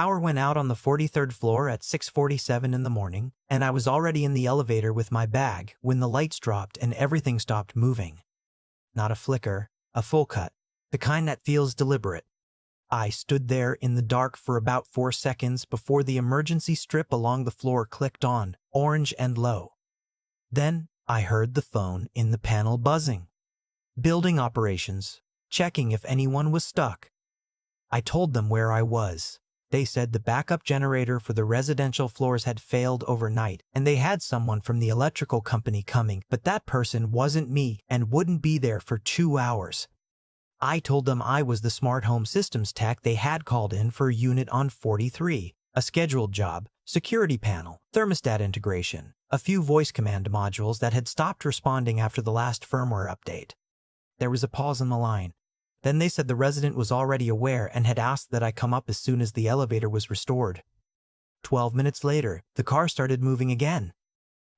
Power went out on the 43rd floor at 6:47 in the morning, and I was already in the elevator with my bag when the lights dropped and everything stopped moving. Not a flicker, a full cut, the kind that feels deliberate. I stood there in the dark for about 4 seconds before the emergency strip along the floor clicked on, orange and low. Then I heard the phone in the panel buzzing. Building operations, checking if anyone was stuck. I told them where I was. They said the backup generator for the residential floors had failed overnight, and they had someone from the electrical company coming, but that person wasn't me and wouldn't be there for 2 hours. I told them I was the smart home systems tech they had called in for a unit on 43, a scheduled job, security panel, thermostat integration, a few voice command modules that had stopped responding after the last firmware update. There was a pause in the line. Then they said the resident was already aware and had asked that I come up as soon as the elevator was restored. 12 minutes later, the car started moving again.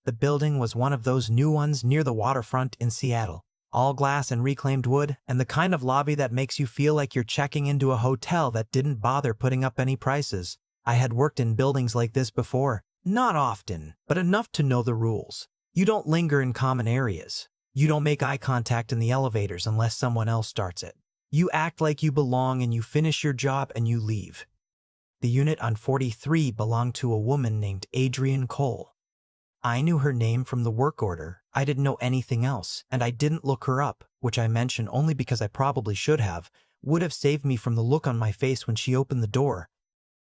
The building was one of those new ones near the waterfront in Seattle. All glass and reclaimed wood, and the kind of lobby that makes you feel like you're checking into a hotel that didn't bother putting up any prices. I had worked in buildings like this before. Not often, but enough to know the rules. You don't linger in common areas. You don't make eye contact in the elevators unless someone else starts it. You act like you belong and you finish your job and you leave. The unit on 43 belonged to a woman named Adrienne Cole. I knew her name from the work order. I didn't know anything else, and I didn't look her up, which I mention only because I probably should have, would have saved me from the look on my face when she opened the door.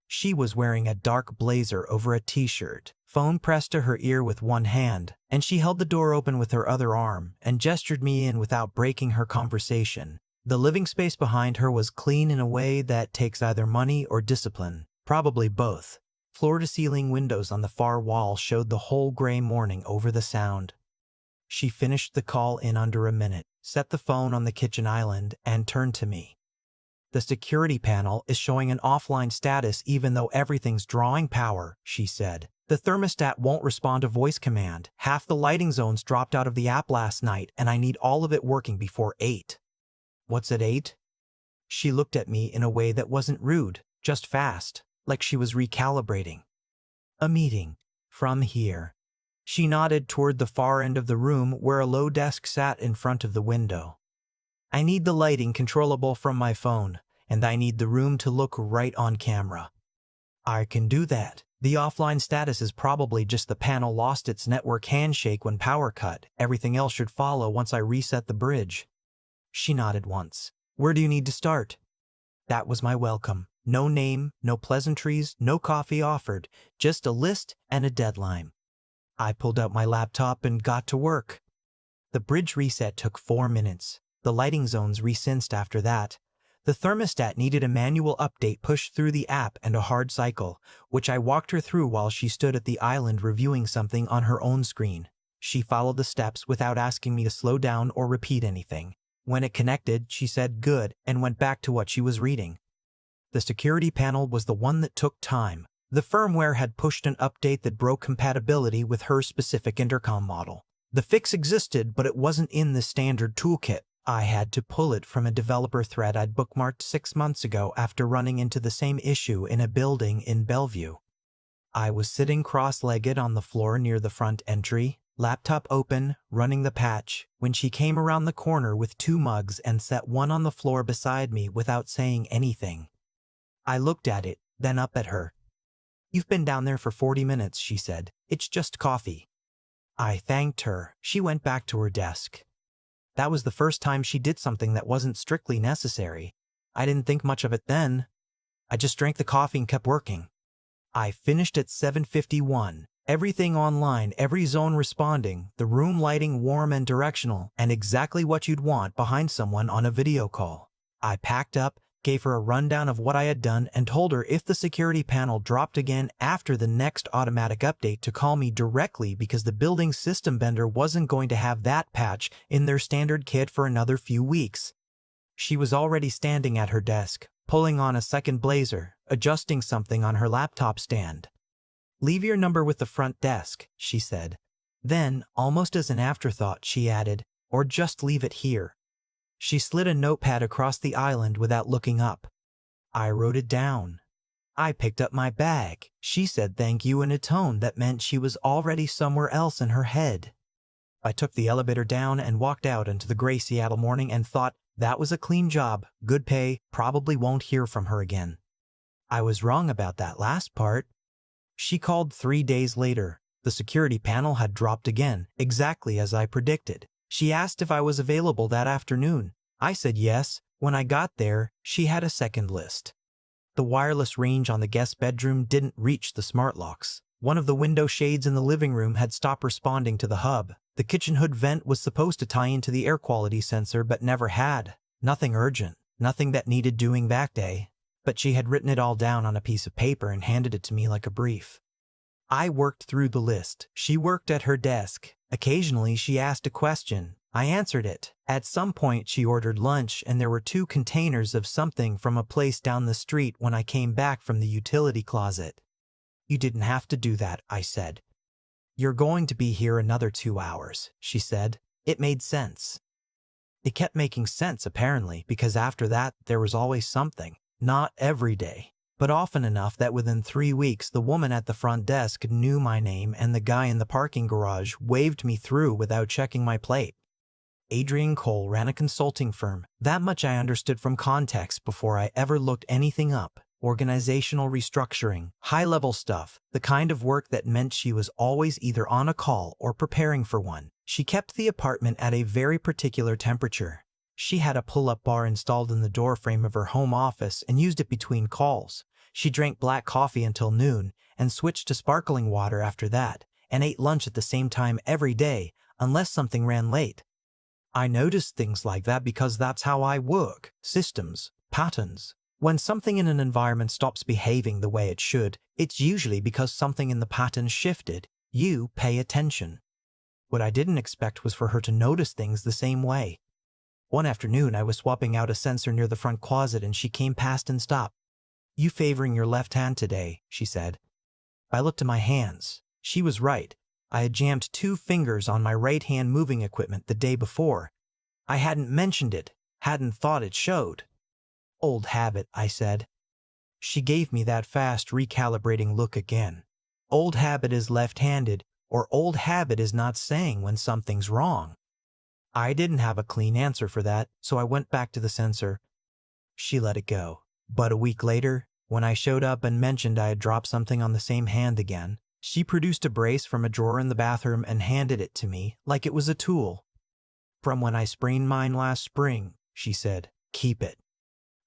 She was wearing a dark blazer over a t-shirt, phone pressed to her ear with one hand, and she held the door open with her other arm and gestured me in without breaking her conversation. The living space behind her was clean in a way that takes either money or discipline, probably both. Floor-to-ceiling windows on the far wall showed the whole gray morning over the sound. She finished the call in under a minute, set the phone on the kitchen island, and turned to me. The security panel is showing an offline status even though everything's drawing power, she said. The thermostat won't respond to voice command. Half the lighting zones dropped out of the app last night, and I need all of it working before 8. What's at 8? She looked at me in a way that wasn't rude, just fast, like she was recalibrating. A meeting. From here. She nodded toward the far end of the room where a low desk sat in front of the window. I need the lighting controllable from my phone, and I need the room to look right on camera. I can do that. The offline status is probably just the panel lost its network handshake when power cut. Everything else should follow once I reset the bridge. She nodded once. Where do you need to start? That was my welcome. No name, no pleasantries, no coffee offered, just a list and a deadline. I pulled out my laptop and got to work. The bridge reset took 4 minutes. The lighting zones resynced after that. The thermostat needed a manual update pushed through the app and a hard cycle, which I walked her through while she stood at the island reviewing something on her own screen. She followed the steps without asking me to slow down or repeat anything. When it connected, she said good and went back to what she was reading. The security panel was the one that took time. The firmware had pushed an update that broke compatibility with her specific intercom model. The fix existed, but it wasn't in the standard toolkit. I had to pull it from a developer thread I'd bookmarked 6 months ago after running into the same issue in a building in Bellevue. I was sitting cross-legged on the floor near the front entry, laptop open, running the patch, when she came around the corner with 2 mugs and set one on the floor beside me without saying anything. I looked at it, then up at her. "You've been down there for 40 minutes, she said. "It's just coffee." I thanked her. She went back to her desk. That was the first time she did something that wasn't strictly necessary. I didn't think much of it then. I just drank the coffee and kept working. I finished at 7:51. Everything online, every zone responding, the room lighting warm and directional, and exactly what you'd want behind someone on a video call. I packed up, gave her a rundown of what I had done, and told her if the security panel dropped again after the next automatic update to call me directly because the building's system vendor wasn't going to have that patch in their standard kit for another few weeks. She was already standing at her desk, pulling on a second blazer, adjusting something on her laptop stand. "Leave your number with the front desk," she said. Then, almost as an afterthought, she added, "or just leave it here." She slid a notepad across the island without looking up. I wrote it down. I picked up my bag. She said thank you in a tone that meant she was already somewhere else in her head. I took the elevator down and walked out into the gray Seattle morning and thought, that was a clean job, good pay, probably won't hear from her again. I was wrong about that last part. She called 3 days later. The security panel had dropped again, exactly as I predicted. She asked if I was available that afternoon. I said yes. When I got there, she had a second list. The wireless range on the guest bedroom didn't reach the smart locks. One of the window shades in the living room had stopped responding to the hub. The kitchen hood vent was supposed to tie into the air quality sensor but never had. Nothing urgent, nothing that needed doing that day. But she had written it all down on a piece of paper and handed it to me like a brief. I worked through the list. She worked at her desk. Occasionally she asked a question. I answered it. At some point she ordered lunch and there were 2 containers of something from a place down the street when I came back from the utility closet. You didn't have to do that, I said. You're going to be here another 2 hours, she said. It made sense. It kept making sense apparently because after that there was always something. Not every day, but often enough that within 3 weeks the woman at the front desk knew my name and the guy in the parking garage waved me through without checking my plate. Adrian Cole ran a consulting firm. That much I understood from context before I ever looked anything up. Organizational restructuring, high-level stuff, the kind of work that meant she was always either on a call or preparing for one. She kept the apartment at a very particular temperature. She had a pull-up bar installed in the doorframe of her home office and used it between calls. She drank black coffee until noon and switched to sparkling water after that, and ate lunch at the same time every day, unless something ran late. I noticed things like that because that's how I work. Systems, patterns. When something in an environment stops behaving the way it should, it's usually because something in the pattern shifted. You pay attention. What I didn't expect was for her to notice things the same way. One afternoon, I was swapping out a sensor near the front closet and she came past and stopped. You favoring your left hand today, she said. I looked at my hands. She was right. I had jammed 2 fingers on my right hand moving equipment the day before. I hadn't mentioned it, hadn't thought it showed. Old habit, I said. She gave me that fast, recalibrating look again. Old habit is left-handed, or old habit is not saying when something's wrong. I didn't have a clean answer for that, so I went back to the sensor. She let it go. But a week later, when I showed up and mentioned I had dropped something on the same hand again, she produced a brace from a drawer in the bathroom and handed it to me like it was a tool. From when I sprained mine last spring, she said, keep it.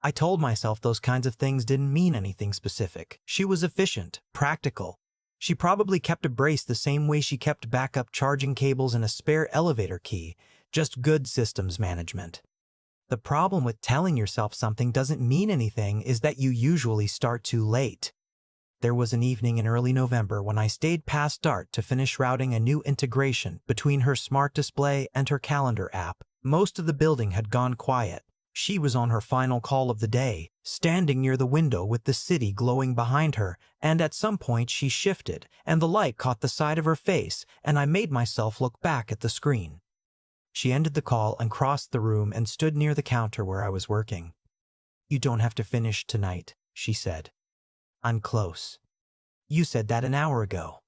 I told myself those kinds of things didn't mean anything specific. She was efficient, practical. She probably kept a brace the same way she kept backup charging cables and a spare elevator key, just good systems management. The problem with telling yourself something doesn't mean anything is that you usually start too late. There was an evening in early November when I stayed past dark to finish routing a new integration between her smart display and her calendar app. Most of the building had gone quiet. She was on her final call of the day, standing near the window with the city glowing behind her, and at some point she shifted, and the light caught the side of her face, and I made myself look back at the screen. She ended the call and crossed the room and stood near the counter where I was working. You don't have to finish tonight, she said. I'm close. You said that an hour ago.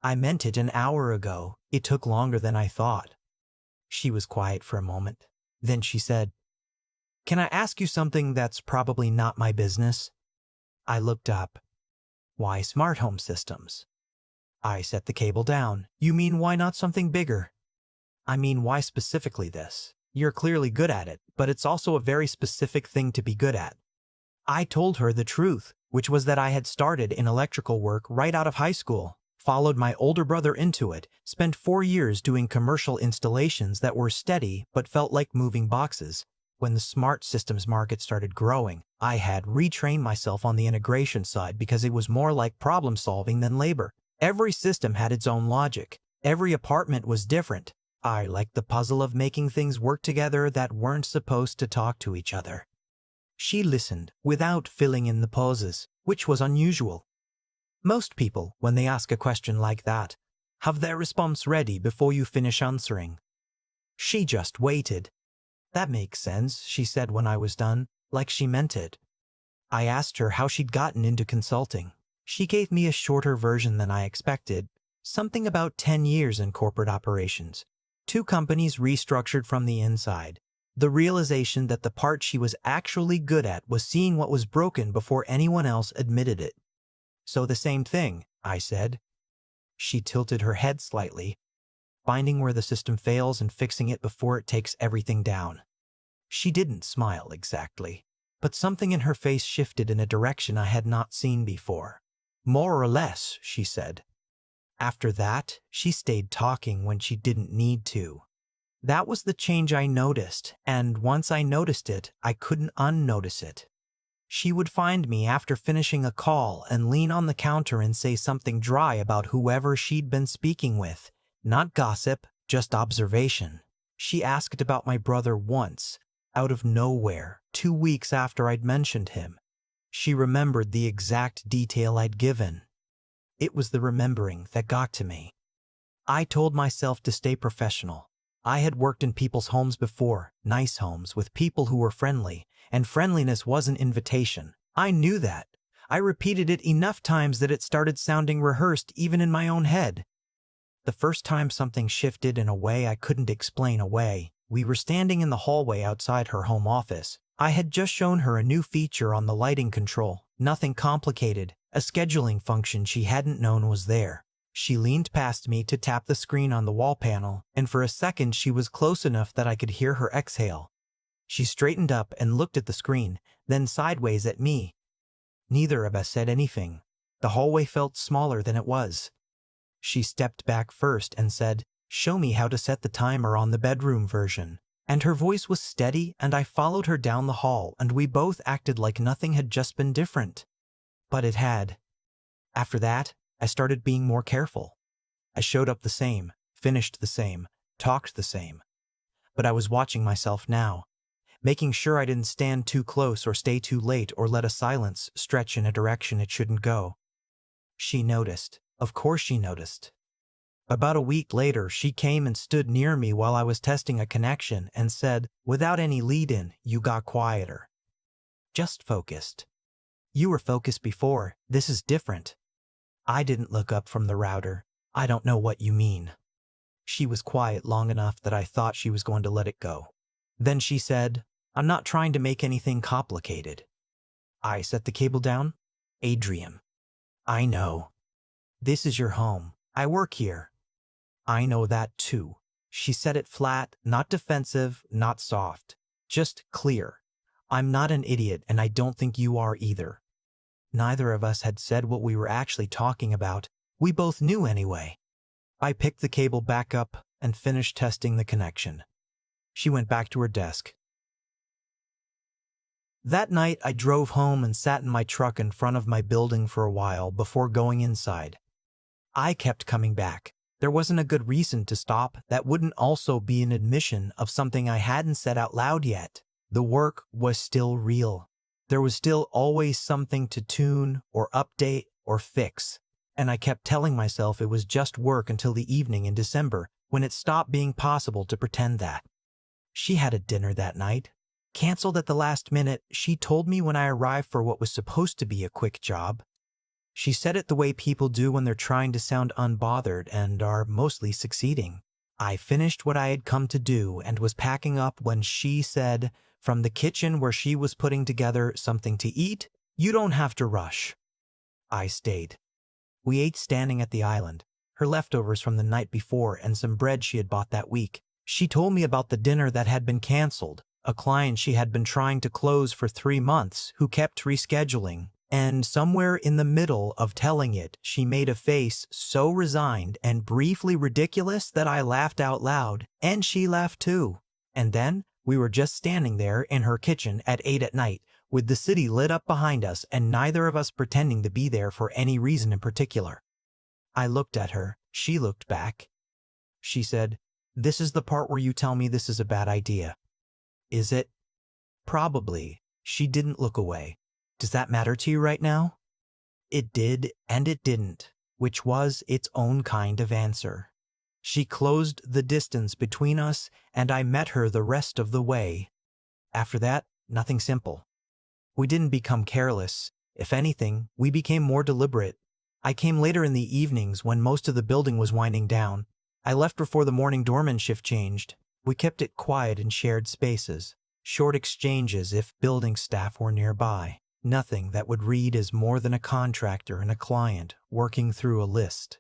I meant it an hour ago. It took longer than I thought. She was quiet for a moment. Then she said, Can I ask you something that's probably not my business? I looked up. Why smart home systems? I set the cable down. You mean why not something bigger? I mean why specifically this? You're clearly good at it, but it's also a very specific thing to be good at. I told her the truth, which was that I had started in electrical work right out of high school, followed my older brother into it, spent 4 years doing commercial installations that were steady but felt like moving boxes. When the smart systems market started growing, I had retrained myself on the integration side because it was more like problem solving than labor. Every system had its own logic. Every apartment was different. I liked the puzzle of making things work together that weren't supposed to talk to each other. She listened without filling in the pauses, which was unusual. Most people, when they ask a question like that, have their response ready before you finish answering. She just waited. That makes sense, she said when I was done, like she meant it. I asked her how she'd gotten into consulting. She gave me a shorter version than I expected, something about 10 years in corporate operations. 2 companies restructured from the inside. The realization that the part she was actually good at was seeing what was broken before anyone else admitted it. So the same thing, I said. She tilted her head slightly, finding where the system fails and fixing it before it takes everything down. She didn't smile exactly, but something in her face shifted in a direction I had not seen before. More or less, she said. After that, she stayed talking when she didn't need to. That was the change I noticed, and once I noticed it, I couldn't unnotice it. She would find me after finishing a call and lean on the counter and say something dry about whoever she'd been speaking with. Not gossip, just observation. She asked about my brother once, out of nowhere, 2 weeks after I'd mentioned him. She remembered the exact detail I'd given. It was the remembering that got to me. I told myself to stay professional. I had worked in people's homes before, nice homes, with people who were friendly, and friendliness was an invitation. I knew that. I repeated it enough times that it started sounding rehearsed even in my own head. The first time something shifted in a way I couldn't explain away, we were standing in the hallway outside her home office. I had just shown her a new feature on the lighting control, nothing complicated, a scheduling function she hadn't known was there. She leaned past me to tap the screen on the wall panel, and for a second she was close enough that I could hear her exhale. She straightened up and looked at the screen, then sideways at me. Neither of us said anything. The hallway felt smaller than it was. She stepped back first and said, "Show me how to set the timer on the bedroom version." And her voice was steady, and I followed her down the hall, and we both acted like nothing had just been different. But it had. After that, I started being more careful. I showed up the same, finished the same, talked the same. But I was watching myself now, making sure I didn't stand too close or stay too late or let a silence stretch in a direction it shouldn't go. She noticed. Of course she noticed. About a week later, she came and stood near me while I was testing a connection and said, without any lead-in, "You got quieter. Just focused. You were focused before. This is different." I didn't look up from the router. "I don't know what you mean." She was quiet long enough that I thought she was going to let it go. Then she said, "I'm not trying to make anything complicated." I set the cable down. "Adrian, I know. This is your home. I work here." "I know that too." She said it flat, not defensive, not soft. Just clear. "I'm not an idiot, and I don't think you are either." Neither of us had said what we were actually talking about. We both knew anyway. I picked the cable back up and finished testing the connection. She went back to her desk. That night, I drove home and sat in my truck in front of my building for a while before going inside. I kept coming back. There wasn't a good reason to stop that wouldn't also be an admission of something I hadn't said out loud yet. The work was still real. There was still always something to tune or update or fix. And I kept telling myself it was just work until the evening in December, when it stopped being possible to pretend that. She had a dinner that night. Canceled at the last minute, she told me when I arrived for what was supposed to be a quick job. She said it the way people do when they're trying to sound unbothered and are mostly succeeding. I finished what I had come to do and was packing up when she said, from the kitchen where she was putting together something to eat, "You don't have to rush." I stayed. We ate standing at the island, her leftovers from the night before and some bread she had bought that week. She told me about the dinner that had been canceled, a client she had been trying to close for 3 months who kept rescheduling. And somewhere in the middle of telling it, she made a face so resigned and briefly ridiculous that I laughed out loud, and she laughed too. And then we were just standing there in her kitchen at 8 at night, with the city lit up behind us and neither of us pretending to be there for any reason in particular. I looked at her. She looked back. She said, "This is the part where you tell me this is a bad idea." "Is it?" "Probably." She didn't look away. "Does that matter to you right now?" It did, and it didn't, which was its own kind of answer. She closed the distance between us, and I met her the rest of the way. After that, nothing simple. We didn't become careless. If anything, we became more deliberate. I came later in the evenings when most of the building was winding down. I left before the morning doorman shift changed. We kept it quiet in shared spaces. Short exchanges if building staff were nearby. Nothing that would read as more than a contractor and a client working through a list.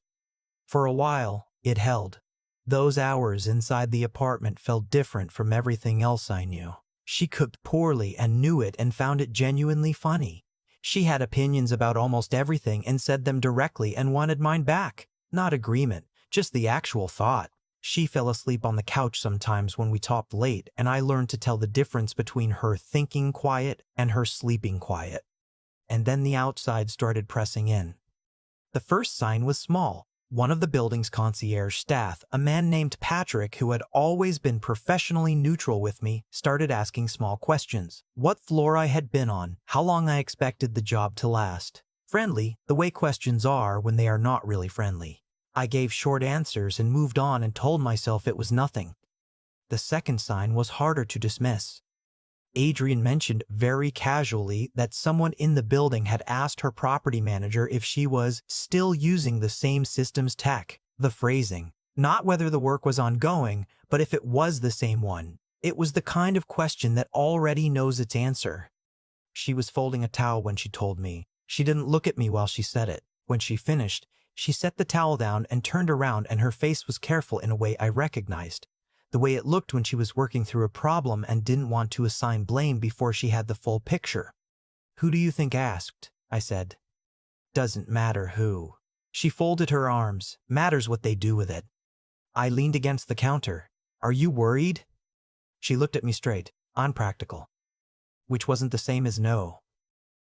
For a while, it held. Those hours inside the apartment felt different from everything else I knew. She cooked poorly and knew it and found it genuinely funny. She had opinions about almost everything and said them directly and wanted mine back. Not agreement, just the actual thought. She fell asleep on the couch sometimes when we talked late, and I learned to tell the difference between her thinking quiet and her sleeping quiet. And then the outside started pressing in. The first sign was small. One of the building's concierge staff, a man named Patrick who had always been professionally neutral with me, started asking small questions. What floor I had been on, how long I expected the job to last. Friendly, the way questions are when they are not really friendly. I gave short answers and moved on and told myself it was nothing. The second sign was harder to dismiss. Adrian mentioned very casually that someone in the building had asked her property manager if she was still using the same system's tech. The phrasing, not whether the work was ongoing, but if it was the same one. It was the kind of question that already knows its answer. She was folding a towel when she told me. She didn't look at me while she said it. When she finished, she set the towel down and turned around, and her face was careful in a way I recognized. The way it looked when she was working through a problem and didn't want to assign blame before she had the full picture. "Who do you think asked?" I said. "Doesn't matter who." She folded her arms. "Matters what they do with it." I leaned against the counter. "Are you worried?" She looked at me straight. "Unpractical." Which wasn't the same as no.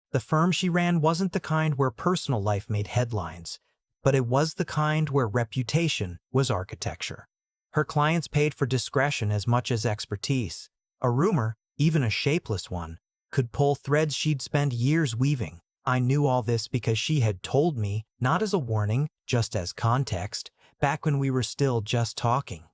The firm she ran wasn't the kind where personal life made headlines, but it was the kind where reputation was architecture. Her clients paid for discretion as much as expertise. A rumor, even a shapeless one, could pull threads she'd spend years weaving. I knew all this because she had told me, not as a warning, just as context, back when we were still just talking.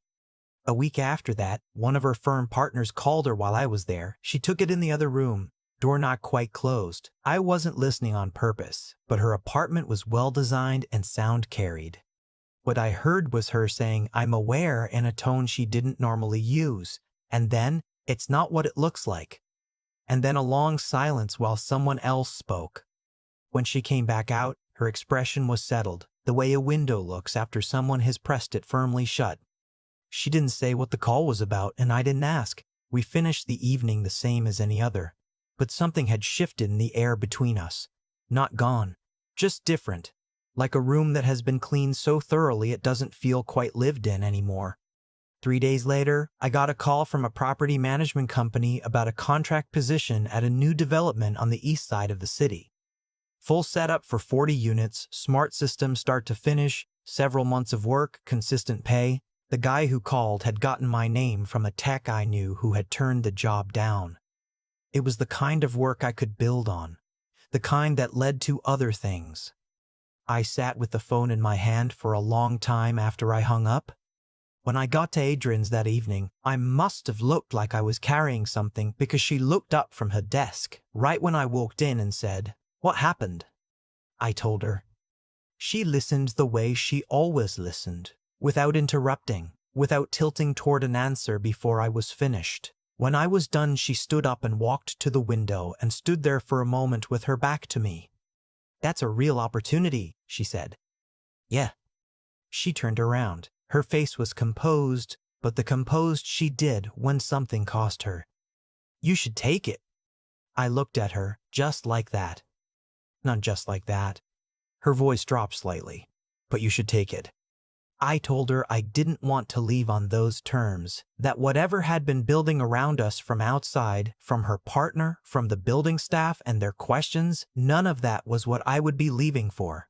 A week after that, one of her firm partners called her while I was there. She took it in the other room, door not quite closed. I wasn't listening on purpose, but her apartment was well designed and sound carried. What I heard was her saying, "I'm aware," in a tone she didn't normally use. And then, "It's not what it looks like." And then a long silence while someone else spoke. When she came back out, her expression was settled, the way a window looks after someone has pressed it firmly shut. She didn't say what the call was about, and I didn't ask. We finished the evening the same as any other. But something had shifted in the air between us. Not gone, just different. Like a room that has been cleaned so thoroughly it doesn't feel quite lived in anymore. 3 days later, I got a call from a property management company about a contract position at a new development on the east side of the city. Full setup for 40 units, smart system start to finish, several months of work, consistent pay. The guy who called had gotten my name from a tech I knew who had turned the job down. It was the kind of work I could build on, the kind that led to other things. I sat with the phone in my hand for a long time after I hung up. When I got to Adrian's that evening, I must have looked like I was carrying something because she looked up from her desk right when I walked in and said, "What happened?" I told her. She listened the way she always listened, without interrupting, without tilting toward an answer before I was finished. When I was done, she stood up and walked to the window and stood there for a moment with her back to me. "That's a real opportunity," she said. "Yeah." She turned around. Her face was composed, but the composed she did when something cost her. "You should take it." I looked at her, just like that. Not just like that. Her voice dropped slightly. "But you should take it." I told her I didn't want to leave on those terms, that whatever had been building around us from outside, from her partner, from the building staff and their questions, none of that was what I would be leaving for.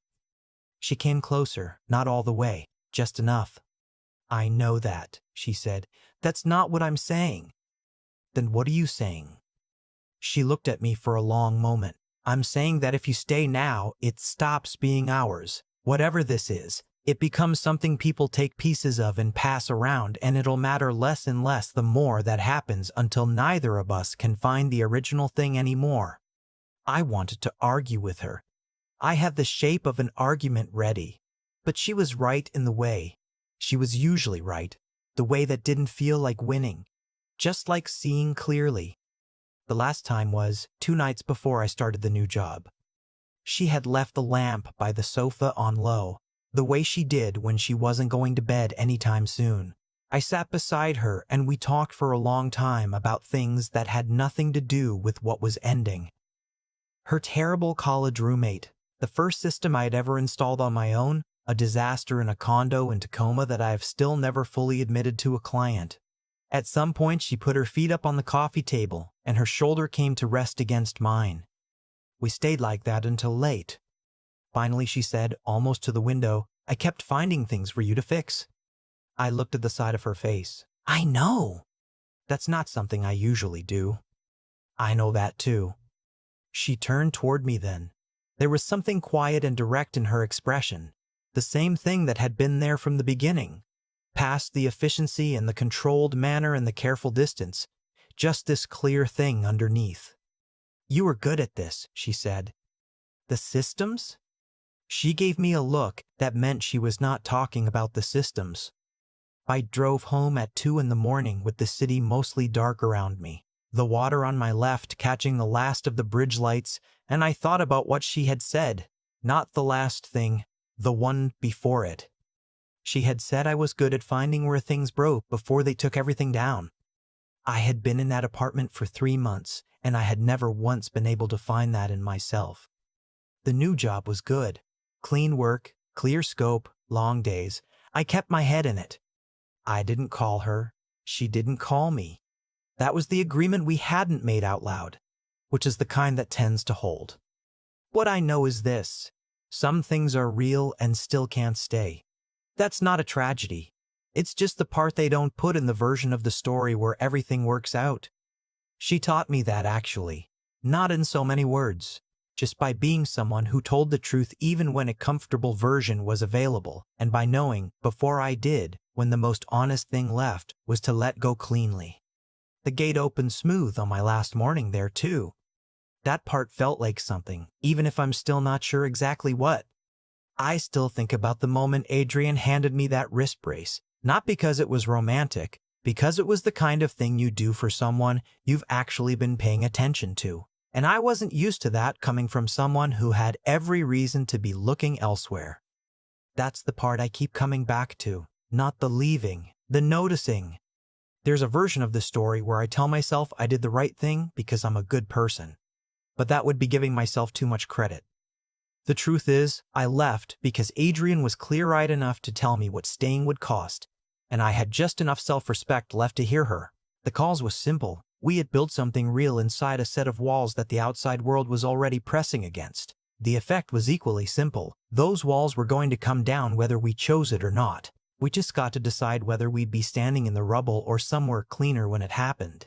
She came closer, not all the way, just enough. "I know that," she said. "That's not what I'm saying." "Then what are you saying?" She looked at me for a long moment. "I'm saying that if you stay now, it stops being ours. Whatever this is, it becomes something people take pieces of and pass around, and it'll matter less and less the more that happens until neither of us can find the original thing anymore." I wanted to argue with her. I had the shape of an argument ready. But she was right in the way. She was usually right. The way that didn't feel like winning. Just like seeing clearly. The last time was 2 nights before I started the new job. She had left the lamp by the sofa on low, the way she did when she wasn't going to bed anytime soon. I sat beside her and we talked for a long time about things that had nothing to do with what was ending. Her terrible college roommate, the first system I had ever installed on my own, a disaster in a condo in Tacoma that I have still never fully admitted to a client. At some point she put her feet up on the coffee table and her shoulder came to rest against mine. We stayed like that until late. Finally she said, almost to the window, "I kept finding things for you to fix." I looked at the side of her face. "I know. That's not something I usually do." "I know that too." She turned toward me then. There was something quiet and direct in her expression. The same thing that had been there from the beginning. Past the efficiency and the controlled manner and the careful distance. Just this clear thing underneath. "You were good at this," she said. "The systems?" She gave me a look that meant she was not talking about the systems. I drove home at 2 in the morning with the city mostly dark around me, the water on my left catching the last of the bridge lights, and I thought about what she had said, not the last thing, the one before it. She had said I was good at finding where things broke before they took everything down. I had been in that apartment for 3 months, and I had never once been able to find that in myself. The new job was good. Clean work, clear scope, long days. I kept my head in it. I didn't call her. She didn't call me. That was the agreement we hadn't made out loud, which is the kind that tends to hold. What I know is this. Some things are real and still can't stay. That's not a tragedy. It's just the part they don't put in the version of the story where everything works out. She taught me that actually. Not in so many words. Just by being someone who told the truth even when a comfortable version was available, and by knowing, before I did, when the most honest thing left was to let go cleanly. The gate opened smooth on my last morning there too. That part felt like something, even if I'm still not sure exactly what. I still think about the moment Adrian handed me that wrist brace, not because it was romantic, because it was the kind of thing you do for someone you've actually been paying attention to. And I wasn't used to that coming from someone who had every reason to be looking elsewhere. That's the part I keep coming back to, not the leaving, the noticing. There's a version of the story where I tell myself I did the right thing because I'm a good person. But that would be giving myself too much credit. The truth is, I left because Adrian was clear-eyed enough to tell me what staying would cost, and I had just enough self-respect left to hear her. The cause was simple. We had built something real inside a set of walls that the outside world was already pressing against. The effect was equally simple. Those walls were going to come down whether we chose it or not. We just got to decide whether we'd be standing in the rubble or somewhere cleaner when it happened.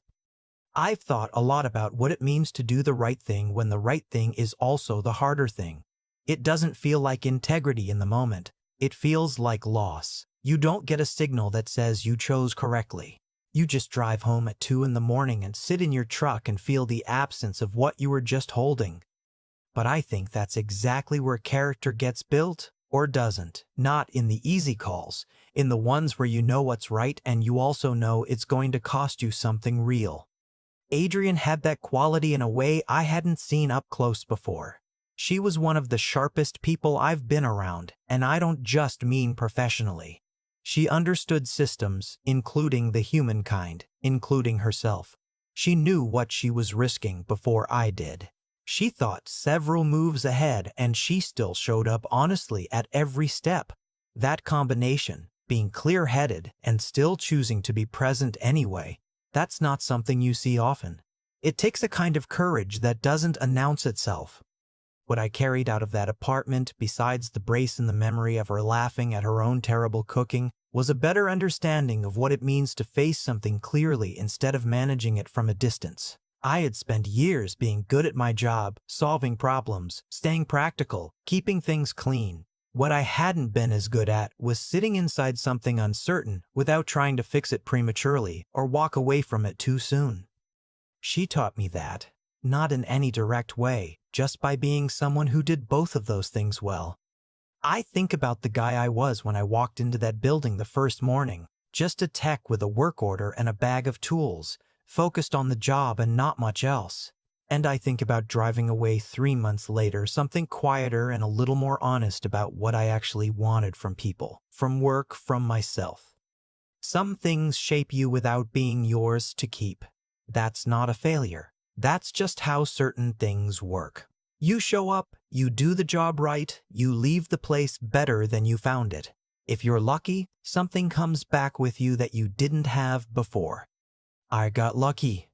I've thought a lot about what it means to do the right thing when the right thing is also the harder thing. It doesn't feel like integrity in the moment. It feels like loss. You don't get a signal that says you chose correctly. You just drive home at 2 in the morning and sit in your truck and feel the absence of what you were just holding. But I think that's exactly where character gets built or doesn't. Not in the easy calls, in the ones where you know what's right and you also know it's going to cost you something real. Adrian had that quality in a way I hadn't seen up close before. She was one of the sharpest people I've been around, and I don't just mean professionally. She understood systems, including the human kind, including herself. She knew what she was risking before I did. She thought several moves ahead, and she still showed up honestly at every step. That combination, being clear-headed and still choosing to be present anyway, that's not something you see often. It takes a kind of courage that doesn't announce itself. What I carried out of that apartment, besides the brace and the memory of her laughing at her own terrible cooking, was a better understanding of what it means to face something clearly instead of managing it from a distance. I had spent years being good at my job, solving problems, staying practical, keeping things clean. What I hadn't been as good at was sitting inside something uncertain without trying to fix it prematurely or walk away from it too soon. She taught me that. not in any direct way, just by being someone who did both of those things well. I think about the guy I was when I walked into that building the first morning, just a tech with a work order and a bag of tools, focused on the job and not much else. And I think about driving away 3 months later, something quieter and a little more honest about what I actually wanted from people, from work, from myself. Some things shape you without being yours to keep. That's not a failure. That's just how certain things work. You show up, you do the job right, you leave the place better than you found it. If you're lucky, something comes back with you that you didn't have before. I got lucky.